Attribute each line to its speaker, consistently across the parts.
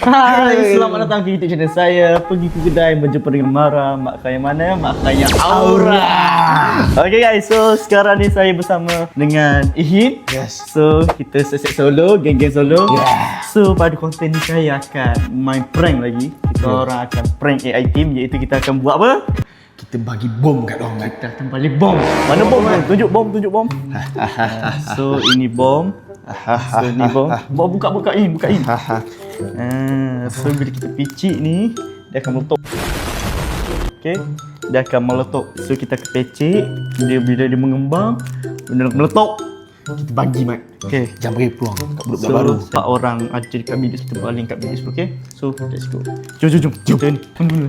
Speaker 1: Hai, selamat datang ke YouTube channel saya. Pergi ke kedai berjumpa dengan Mara. Mak kaya mana? Mak kaya Aura. Okay guys, so sekarang ni saya bersama dengan Ihin.
Speaker 2: Yes.
Speaker 1: So kita set solo, geng-geng solo.
Speaker 2: Yeah.
Speaker 1: So pada konten ni saya akan main prank lagi. Kita orang akan prank AI team, iaitu kita akan buat apa?
Speaker 2: Kita bagi bom kat orang kan.
Speaker 1: Kita akan balik bom. Mana bom? Tunjuk bom, tunjuk bom. So ini bom. So ni bom. Buka in. So bila kita picit ni, dia akan meletup. Okay, dia akan meletup. So kita akan picit. Bila dia mengembang, dia meletup.
Speaker 2: Kita bagi mat.
Speaker 1: Okay,
Speaker 2: Jangan bagi peluang kat budak-budak
Speaker 1: so
Speaker 2: baru.
Speaker 1: 4 orang ada dekat bilik, kita baling kat bilik. Okay, so let's go. Jom. Kita ni.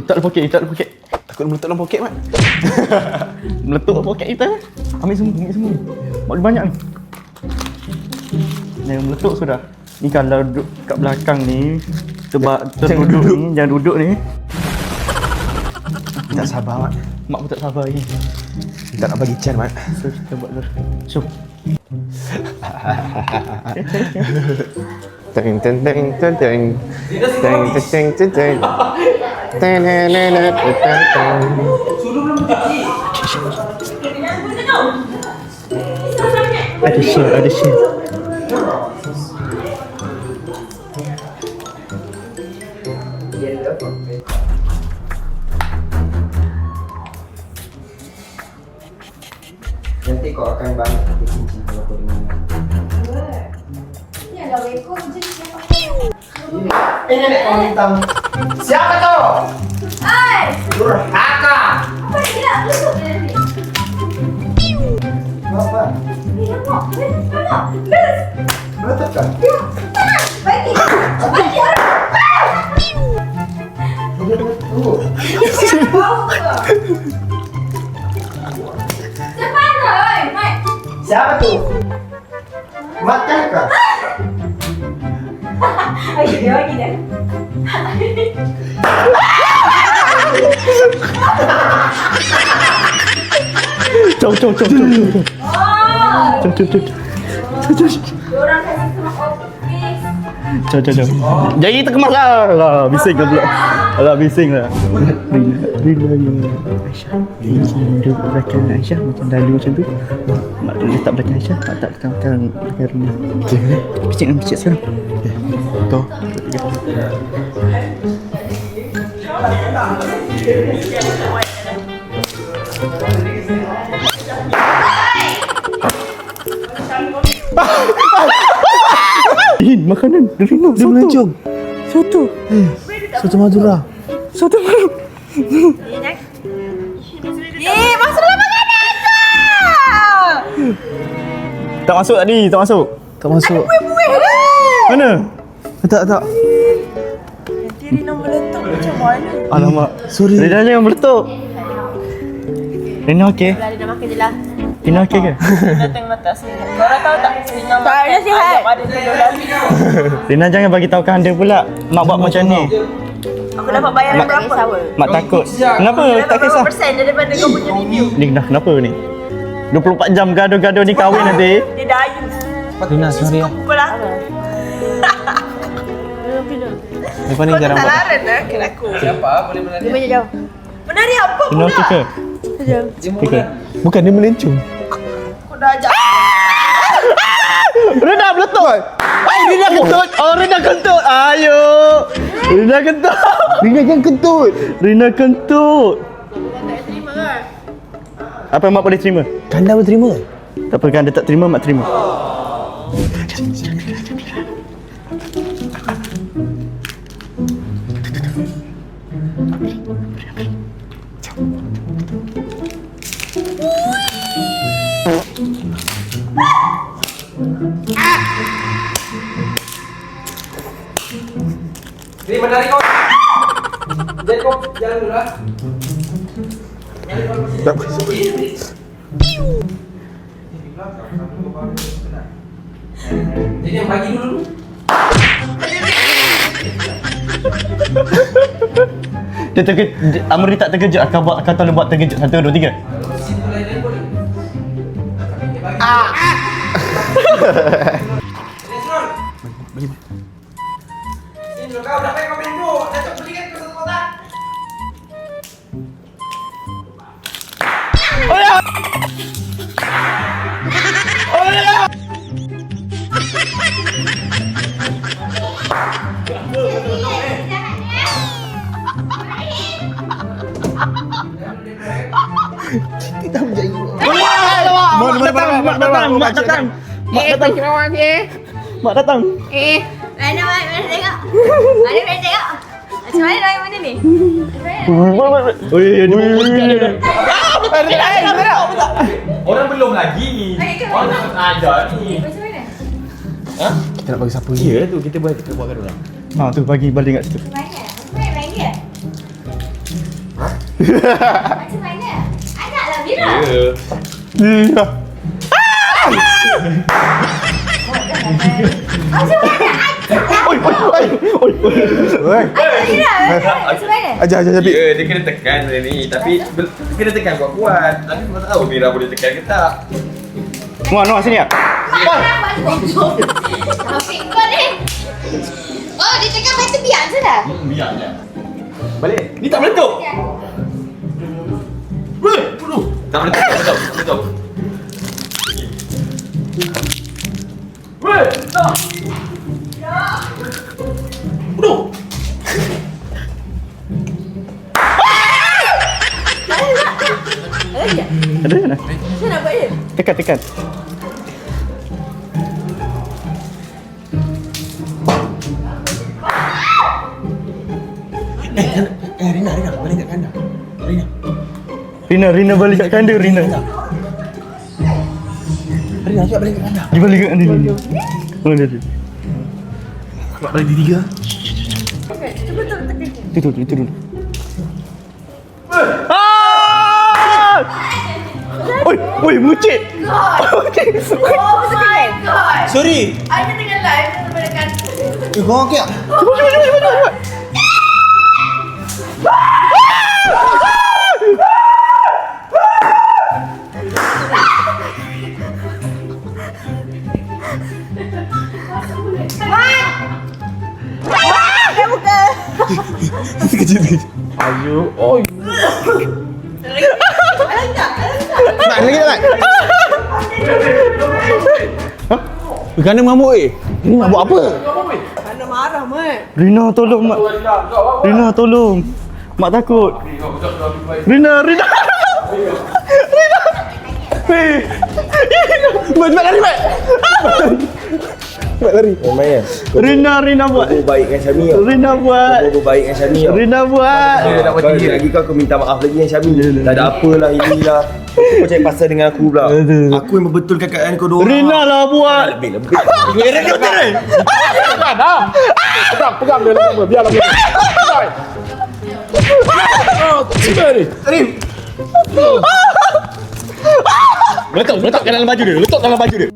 Speaker 1: Tak ada poket.
Speaker 2: Takut meletup dalam poket mat.
Speaker 1: Meletup kat poket kita. Ambil semua. Maklum banyak ni. Yang meletup sudah. Ni kalau duduk kat belakang ni, terduduk ni, jangan duduk ni.
Speaker 2: Tak sabar mat.
Speaker 1: Mak pun tak sabar ni.
Speaker 2: Tak nak bagi can mat.
Speaker 1: So kita buat dulu. So.
Speaker 2: Teng teng teng teng teng. Teng teng teng teng. Teng teng teng teng.
Speaker 1: Ada share.
Speaker 3: Nanti kau akan banyak hati kunci kalau kau dengar.
Speaker 4: Ni agak rekod je siapa?
Speaker 3: Ini nenek kau hitam. Siapa tu?
Speaker 4: Hai!
Speaker 3: Kakak.
Speaker 4: Apa ni nak tusuk dia ni?
Speaker 3: Apa?
Speaker 4: Ni nampak. Nampak. Lus.
Speaker 3: Betul kan?
Speaker 4: Ya. Tangan. Bagi orang.
Speaker 3: Betul.
Speaker 4: Bau tu. Siapa tu? Oi, Mai.
Speaker 3: Siapa tu? Mat kakak.
Speaker 4: Ayo dia bagi dia.
Speaker 1: Jom.
Speaker 4: Oh.
Speaker 1: Jom.
Speaker 4: Orang kasih sama office.
Speaker 1: Jom. Jadi kita kemas lah. Bising lah pula. Alah, bising lah. Bila Aisyah. Dia belakang Aisyah macam lalu macam tu. Mak tu letak belakang Aisyah. Tak belakang rumah. Picit sekarang.
Speaker 2: Betul.
Speaker 1: Ihin, makanan. Derina.
Speaker 2: Dia melencong.
Speaker 1: Soto.
Speaker 2: Soto Madura.
Speaker 1: Soto baru.
Speaker 4: Masuk dalam makanan kau.
Speaker 1: Tak masuk tadi. Tak masuk.
Speaker 2: Tak masuk.
Speaker 4: Buih dia.
Speaker 1: Mana?
Speaker 2: Tak.
Speaker 4: Nanti Rina meletup macam mana?
Speaker 1: Alamak.
Speaker 2: Sorry.
Speaker 1: Rina jangan meletup. Rina okey?
Speaker 4: Dah dia makan je lah.
Speaker 1: Rina okey ke?
Speaker 5: Datang atas ni. Korang tahu tak? Rina
Speaker 4: Tak ada sihat.
Speaker 5: ada telur lagi.
Speaker 1: Rina jangan bagi tahu kan anda pula. Mak buat macam ni.
Speaker 5: Aku dapat bayaran berapa?
Speaker 1: Mak takut. Kenapa? Tak kisah.
Speaker 5: Berapa persen daripada kau punya review?
Speaker 1: Ni kenapa ni? 24 jam gaduh-gaduh ni kahwin nanti.
Speaker 5: Dia dah ayu.
Speaker 2: Rina, sorry ya.
Speaker 5: Pukul aku.
Speaker 2: Lepas ni
Speaker 5: Kau
Speaker 2: jarang
Speaker 5: tak
Speaker 2: buat.
Speaker 5: laran lah kat aku.
Speaker 4: Dia banyak jauh.
Speaker 5: Menari apa
Speaker 1: Rina okey ke? Okey ke?
Speaker 2: Bukan dia melencong.
Speaker 5: Kau dah ajak.
Speaker 1: Rina meletup. Rina kentut. Oh, Rina kentut. Ayo. Rina kentut.
Speaker 2: Rina jangan kentut.
Speaker 1: Rina kentut.
Speaker 5: Tak terima kan?
Speaker 1: Apa mak boleh terima?
Speaker 2: Kanda boleh terima.
Speaker 1: Tak apa, kan dia tak terima, mak terima.
Speaker 3: Jadi menari kau. Jadi kau jalan dulu lah.
Speaker 2: Tak boleh.
Speaker 3: Jadi yang bagi dulu.
Speaker 1: Dia terkejut. Amri tak terkejut. Akan tolong buat terkejut. 1, 2, 3.
Speaker 6: Kau dah main kau minggu. Dah tak belikan kau satu kotak.
Speaker 1: Mak datang. Mak datang.
Speaker 5: Mana tengok? Mana tengok? Macam mana orang mana ni?
Speaker 1: Oh ya, dia mau
Speaker 6: Orang belum lagi. Orang nak ajar ni.
Speaker 5: Macam mana?
Speaker 2: Kita nak bagi siapa ni?
Speaker 6: Ya tu kita buat kat orang.
Speaker 1: Ha tu bagi balik kat situ.
Speaker 5: Macam mana? Macam mana main dia? Macam mana? Anak lah Mira.
Speaker 6: Ya.
Speaker 1: Iya.
Speaker 5: Macam mana?
Speaker 1: Oi.
Speaker 5: Mira, macam mana?
Speaker 2: Ajar Syabik.
Speaker 6: Ya, dia kena tekan dia ni. Tapi kena tekan kuat-kuat. Tapi mana tahu Mira boleh tekan ke tak.
Speaker 1: Nuan sini ya.
Speaker 5: Taufik kau ni. Oh, dia cakap main tebiak je dah.
Speaker 6: Biar je. Balik. Ni tak meletup. Weh, penuh. Tak meletup. Weh, tak. Penuh.
Speaker 1: Ada mana?
Speaker 5: Macam nak buat dia?
Speaker 1: Tekan.
Speaker 3: Rina, balik kat kandang.
Speaker 1: Rina balik kat kandang Rina.
Speaker 3: Rina, cepat balik kat kandang.
Speaker 1: Dia balik kat kandang. Oh dia.
Speaker 2: Nak balik di 3.
Speaker 5: Cuba tu tekan.
Speaker 1: Itu dulu. Ah! Oi, mucik.
Speaker 5: Oh my god.
Speaker 3: Sorry.
Speaker 5: Ada dengan live daripada kantor.
Speaker 3: Kau okey tak?
Speaker 1: Cepat.
Speaker 5: Dah buka.
Speaker 2: Ayo. Oh. Nak lagi tak? Kerana mengamuk Ini nak buat apa?
Speaker 4: Mana marah, Mat.
Speaker 1: Rina tolong mak. Rina tolong. Mak takut. Rina. Hei.
Speaker 2: Cepat lari, Mat. Cepat lari. Oh, main.
Speaker 1: Rina buat.
Speaker 7: Baik dengan Syami.
Speaker 1: Rina buat.
Speaker 7: Baik dengan Syami.
Speaker 1: Rina buat.
Speaker 7: Kau lagi kau minta maaf lagi dengan Syami. Tak ada apalah inilah. Kau cari pasal dengan aku pula. Aku yang membetulkan keadaan kau dua orang.
Speaker 1: Rina lah buat.
Speaker 7: Lebih.
Speaker 1: Rina betul ni.
Speaker 2: Pegang dia lama. Biarlah dia. Tiba ni.
Speaker 1: Letak dalam baju dia. Letak dalam baju dia.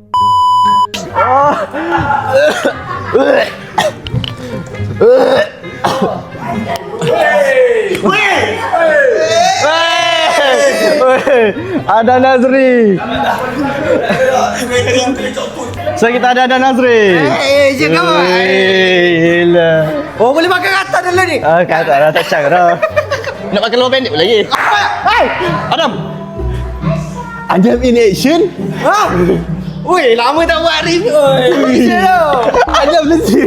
Speaker 1: Ada Nazri. Sakit ada Nazri.
Speaker 3: Jangan buat.
Speaker 1: Gila.
Speaker 3: Oh, boleh makan rata dulu ni.
Speaker 1: Kata dah tak cak dah. Nak pakai low bandit lagi. Hai, Adam.
Speaker 2: Adam in action.
Speaker 3: Ha? Oi, lama tak buat review. Oi,
Speaker 2: Adam lezi.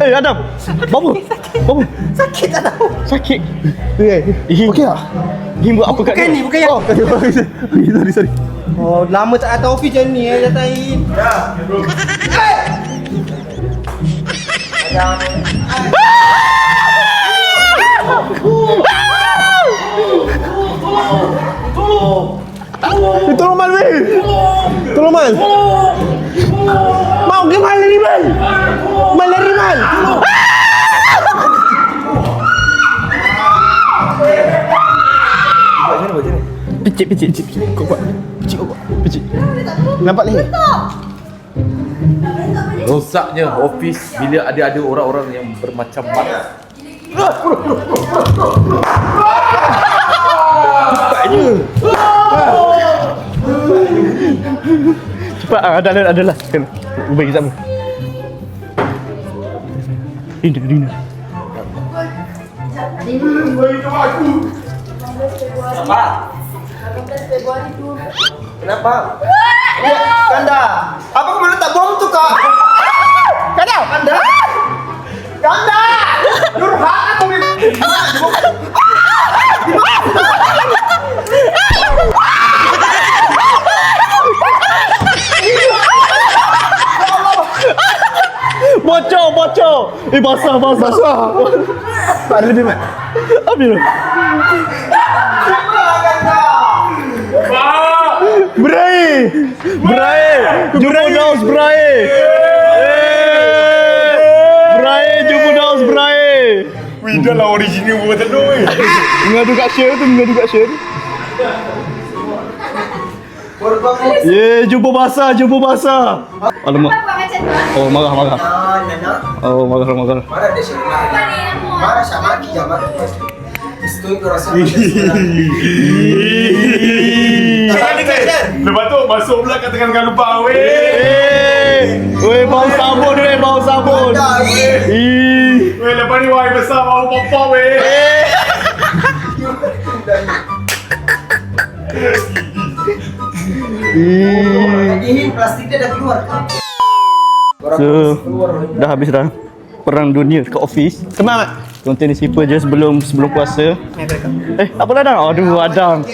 Speaker 1: Adam. Babu.
Speaker 3: sakit tak tahu.
Speaker 1: Sakit.
Speaker 2: Okey tak?
Speaker 1: Him buat apa kat
Speaker 3: Bukan
Speaker 1: dia?
Speaker 3: ni, bukan yang.
Speaker 2: Sorry.
Speaker 3: Oh, lama tak datang office macam ni datain.
Speaker 2: Tolong Man, weh. Tolong Man. Mau ke Man lari Man? Man lari Man.
Speaker 1: Picit. Kau buat. Picit.
Speaker 2: Nampak ni?
Speaker 6: Rosaknya office bila ada orang-orang yang bermacam-macam.
Speaker 1: Cepat adalah. Kan. Ubay kita. Rina.
Speaker 7: Kenapa? Kanda, apa kau meletak bom tu kak? Kanda, Kanda, Kanda, durhaka kau
Speaker 1: Bocor. Basah.
Speaker 2: Pak lebih mat.
Speaker 1: Habis. Berai. Jumpa daus berai. Jumpa daus berai.
Speaker 2: Wih, dah lah original buat tu.
Speaker 1: Mengadu kat share. Jumpa basah. Alamak.
Speaker 5: Apa macam tu?
Speaker 1: Oh, marah.
Speaker 7: Nana,
Speaker 1: Oh, marah.
Speaker 7: marah dia siapa?
Speaker 5: Apa ni nama?
Speaker 7: Marah sama kijama. Istoi kau rasa. Jangan dikasih.
Speaker 2: Lepas tu masuk pula katakan kau lupa
Speaker 1: Weh, bau sabun.
Speaker 2: Weh, lepas ni wahai besar mau pop
Speaker 7: Ini plastiknya dah keluar.
Speaker 1: So, dah habis dah perang dunia kat office.
Speaker 2: Kenal?
Speaker 1: Container sweeper je sebelum puasa. Apa dah? Aduh, Adam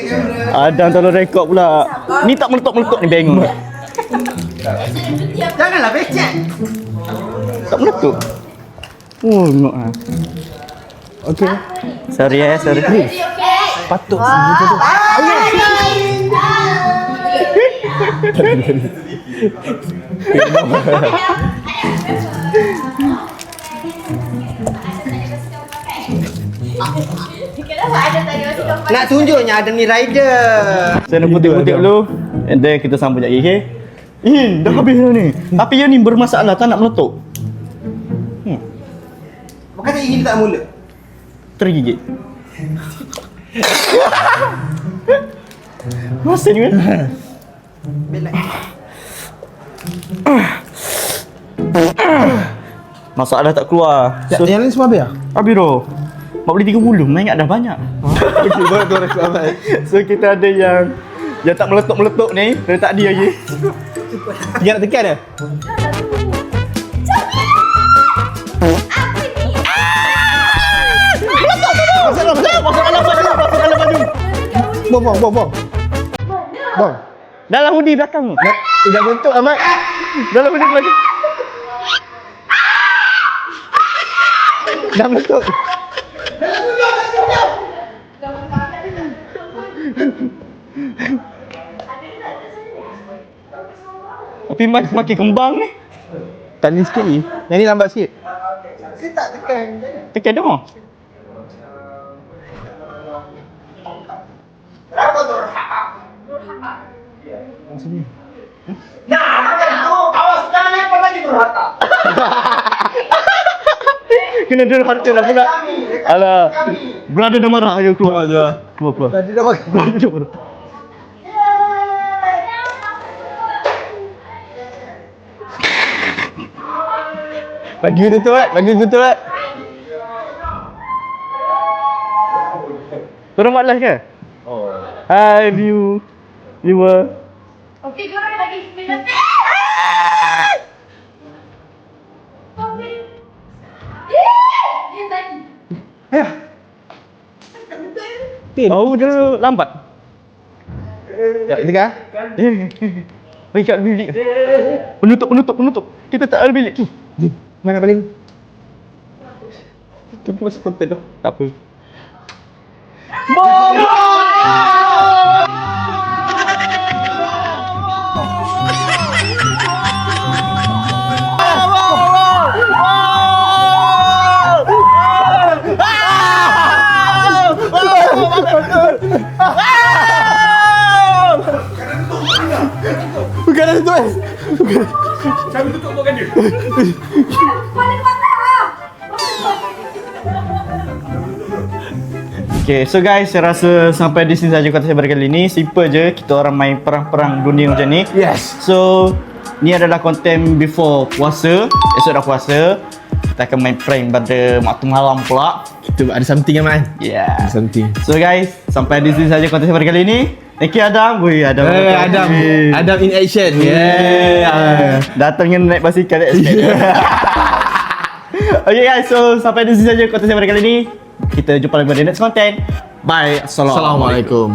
Speaker 1: tolong rekod pula. Ni tak meletup ni bengong.
Speaker 7: Janganlah becek.
Speaker 1: Tak meletup. Oh, tengok ah. Okey. Sorry. Patut
Speaker 5: Kenapa ada tadi orang cakap
Speaker 7: Nak tunjuknya ada ni rider.
Speaker 1: Saya nak putih-putih dulu. And then kita sambung lagi, okay? Dah habis dah ni. Tapi yang ni bermasalah, tak nak meletup.
Speaker 7: Makanya gigi tak mula.
Speaker 1: Tergigit. Masa ni kan? Masalah tak keluar. So,
Speaker 2: Yang lain semua habis
Speaker 1: habis dah. Mak beli 30, main ingat dah banyak. So kita ada yang tak meletup-meletup ni. Dari tadi lagi.
Speaker 2: Tinggal nak tekan dah. Bom.
Speaker 1: Dalam hudi belakang.
Speaker 2: Dah bentuk amat.
Speaker 1: Dalam hudi belakang.
Speaker 2: Dah bentuk.
Speaker 1: Tapi makin kembang ni.
Speaker 2: Tadi sikit ni. Yang ni lambat sikit.
Speaker 1: Tekan dah. Kena derhaka lah pula. Alah. Brother dah marah. Ayo keluar aja. Keluar.
Speaker 2: Tadi dah makan.
Speaker 1: Brother dah marah.
Speaker 2: Bagi tutup kan?
Speaker 1: Korang buat live ke? Oh. Hi viewer.
Speaker 5: Okey, korang lagi 9 minit.
Speaker 1: Oh, dia lambat.
Speaker 2: Ya, tengah.
Speaker 1: Bagi kat bilik. Penutup. Kita tak ada bilik tu.
Speaker 2: Mana paling?
Speaker 1: Tu masuk konten dah. Tak apa.
Speaker 2: Bukan ada tu
Speaker 6: Kami tutup bukan dia.
Speaker 1: Okay, so guys, saya rasa sampai di sini saja kata saya pada kali ni. Simple je, kita orang main perang-perang dunia macam ni.
Speaker 2: Yes.
Speaker 1: So, ni adalah konten before puasa. Esok dah puasa. Kita akan main prank pada waktu malam pula.
Speaker 2: Itu ada something kan Man?
Speaker 1: Yeah.
Speaker 2: Something.
Speaker 1: So guys, sampai di sini saja konten saya pada kali ini. Thank you Adam. Wih, Adam.
Speaker 2: Adam in action.
Speaker 1: Yeah. Datang dengan naik basikal. Okay guys, so sampai di sini saja konten saya pada kali ini. Kita jumpa lagi pada next content. Bye.
Speaker 2: Assalamualaikum.